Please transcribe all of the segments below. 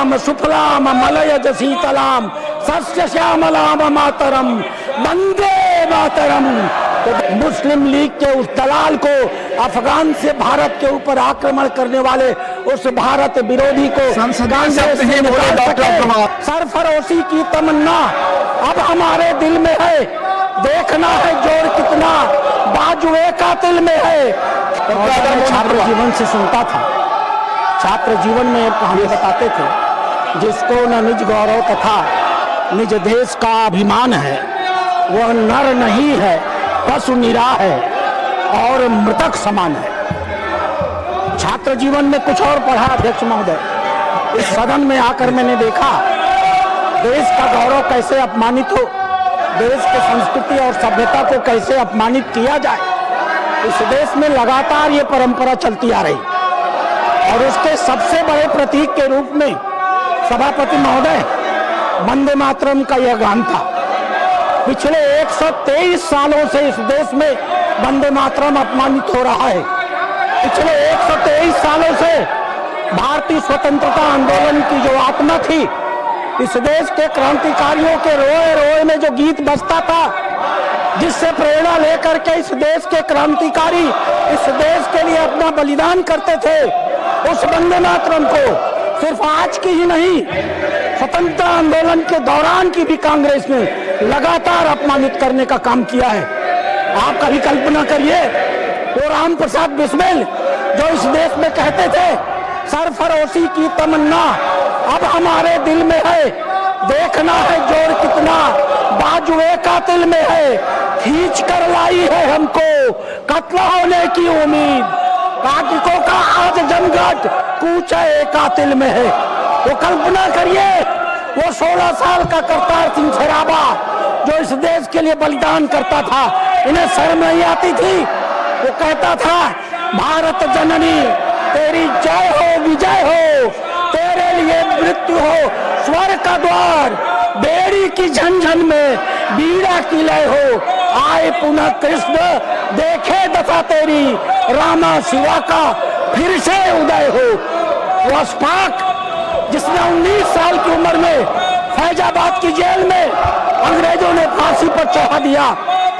सुजलाम सुफलाम मलयज शीतलाम सस्य श्यामलाम मातरम वंदे मातरम। तो मुस्लिम लीग के उस दलाल को, अफगान से भारत के ऊपर आक्रमण करने वाले उस भारत विरोधी को सरफरोशी की तमन्ना अब हमारे दिल में है। देखना है जोर कितना बाजुए कातिल में है। छात्र जीवन से सुनता था, छात्र जीवन में कहानी बताते थे, जिसको न निज गौरव तथा निज देश का अभिमान है वह नर नहीं है, पशु निरा है और मृतक समान है। छात्र जीवन में कुछ और पढ़ा अध्यक्ष महोदय। इस सदन में आकर मैंने देखा देश का गौरव कैसे अपमानित हो, देश की संस्कृति और सभ्यता को कैसे अपमानित किया जाए। इस देश में लगातार ये परंपरा चलती आ रही और उसके सबसे बड़े प्रतीक के रूप में सभापति महोदय वंदे मातरम का यह गान था। पिछले 123 सालों से इस देश में वंदे मातरम अपमानित हो रहा है। पिछले 123 सालों से भारतीय स्वतंत्रता आंदोलन की जो आत्मा थी, इस देश के क्रांतिकारियों के रोए रोए में जो गीत बजता था, जिससे प्रेरणा लेकर के इस देश के क्रांतिकारी इस देश के लिए अपना बलिदान करते थे, उस वंदे मातरम को सिर्फ आज की ही नहीं, स्वतंत्रता आंदोलन के दौरान की भी कांग्रेस ने लगातार अपमानित करने का काम किया है। आप कभी कल्पना करिए, वो राम प्रसाद बिस्मिल जो इस देश में कहते थे सरफरोशी की तमन्ना अब हमारे दिल में है। देखना है जोर कितना बाजुए कातिल में है, खींच कर लाई है हमको कत्ल होने की उम्मीद। कातिकों का आज जमघट कूचे कातिल में है। वो कल्पना करिए, वो 16 साल का करतार सिंह सराबा जो इस देश के लिए बलिदान करता था, इन्हें शर्म नहीं आती थी। वो कहता था भारत जननी तेरी जय हो विजय हो, तेरे लिए मृत्यु हो स्वर्ग का द्वार, बेड़ी की झंझन में बीड़ा की लय हो, आए पुनः कृष्ण देखे दशा तेरी, रामा शिवा का फिर से उदय हो। वो अशफाक जिसने 19 साल की उम्र में फैजाबाद की जेल में अंग्रेजों ने फांसी पर चढ़ा दिया।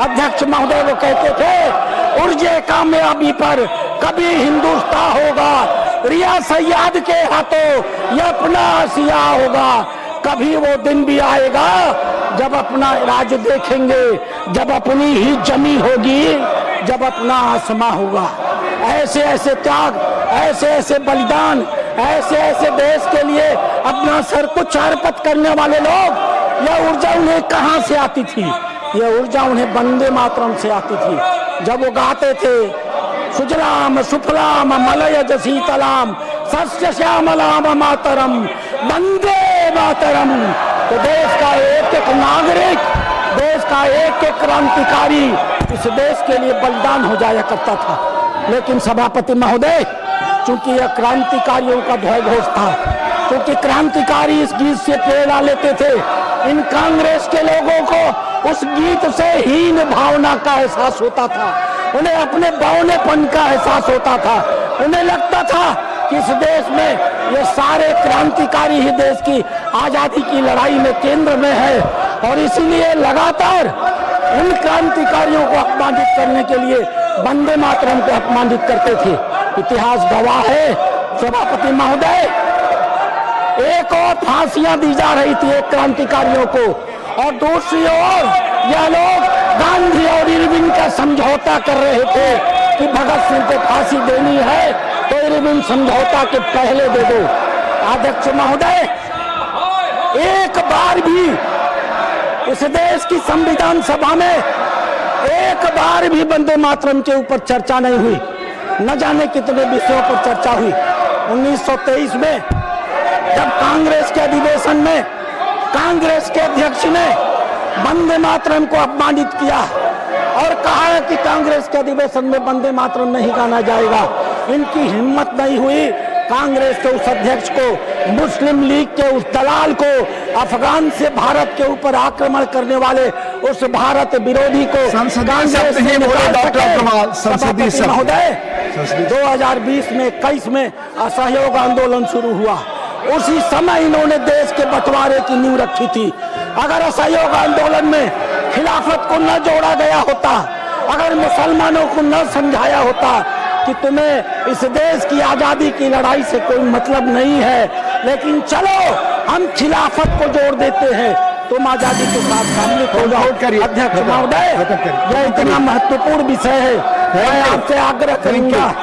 अध्यक्ष महोदय वो कहते थे उर्जे कामयाबी पर कभी हिंदुस्तान होगा, रिया सैयद के हाथों ये अपना आसिया होगा। कभी वो दिन भी आएगा जब अपना राज देखेंगे, जब अपनी ही जमी होगी, जब अपना आसमां होगा। ऐसे ऐसे त्याग, ऐसे ऐसे बलिदान, ऐसे ऐसे देश के लिए अपना सर को चारपत करने वाले लोग, यह ऊर्जा उन्हें कहां से आती थी? यह ऊर्जा उन्हें वंदे मातरम से आती थी। जब वो गाते थे सुजलाम सुफलाम मलयज शीतलाम सस्य श्यामलाम मातरम वंदे मातरम, तो देश का एक एक नागरिक, देश का एक एक क्रांतिकारी इस देश के लिए बलिदान हो जाया करता था। लेकिन सभापति महोदय, चूंकि यह क्रांतिकारियों का ध्वज घोष था, क्योंकि क्रांतिकारी इस गीत से प्रेरणा लेते थे, इन कांग्रेस के लोगों को उस गीत से हीन भावना का एहसास होता था, उन्हें अपने बौनेपन का एहसास होता था। उन्हें लगता था कि इस देश में ये सारे क्रांतिकारी ही देश की आजादी की लड़ाई में केंद्र में है और इसीलिए लगातार उन क्रांतिकारियों को अपमानित करने के लिए वंदे मातरम को अपमानित करते थे। इतिहास गवाह है सभापति महोदय, एक और फांसियां दी जा रही थी एक क्रांतिकारियों को और दूसरी ओर यह लोग गांधी और इरविन का समझौता कर रहे थे कि भगत सिंह को फांसी देनी है तो इरविन समझौता के पहले दे दो। अध्यक्ष महोदय, एक बार भी इस देश की संविधान सभा में एक बार भी वंदे मातरम के ऊपर चर्चा नहीं हुई। न जाने कितने विषयों पर चर्चा हुई। 1923 में जब कांग्रेस के अधिवेशन में कांग्रेस के अध्यक्ष ने वंदे मातरम को अपमानित किया और कहा कि कांग्रेस के अधिवेशन में वंदे मातरम नहीं गाना जाएगा, इनकी हिम्मत नहीं हुई कांग्रेस के उस अध्यक्ष को, मुस्लिम लीग के उस दलाल को, अफगान से भारत के ऊपर आक्रमण करने वाले उस भारत विरोधी को महोदय 2020 में 21 में असहयोग आंदोलन शुरू हुआ उसी समय इन्होंने देश के बंटवारे की नींव रखी थी। अगर असहयोग आंदोलन में खिलाफत को न जोड़ा गया होता, अगर मुसलमानों को न समझाया होता कि तुम्हें इस देश की आजादी की लड़ाई से कोई मतलब नहीं है, लेकिन चलो हम खिलाफत को जोड़ देते हैं, तुम आजादी के साथ सम्मिलित हो जाओ। अध्यक्ष महोदय, यह इतना महत्वपूर्ण विषय है, मैं आपसे आग्रह करूंगा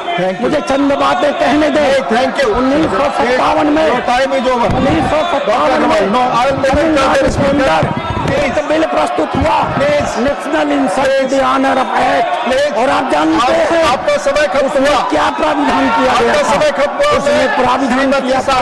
मुझे चंद बातें कहने दे। 1957 में 1957 में एक बिल प्रस्तुत हुआ, national insult honour of act, और आप जानते हैं आपका समय खत्म हुआ, क्या प्राविधान किया गया था? आपका समय खत्म हुआ, उसमें प्राविधान किया था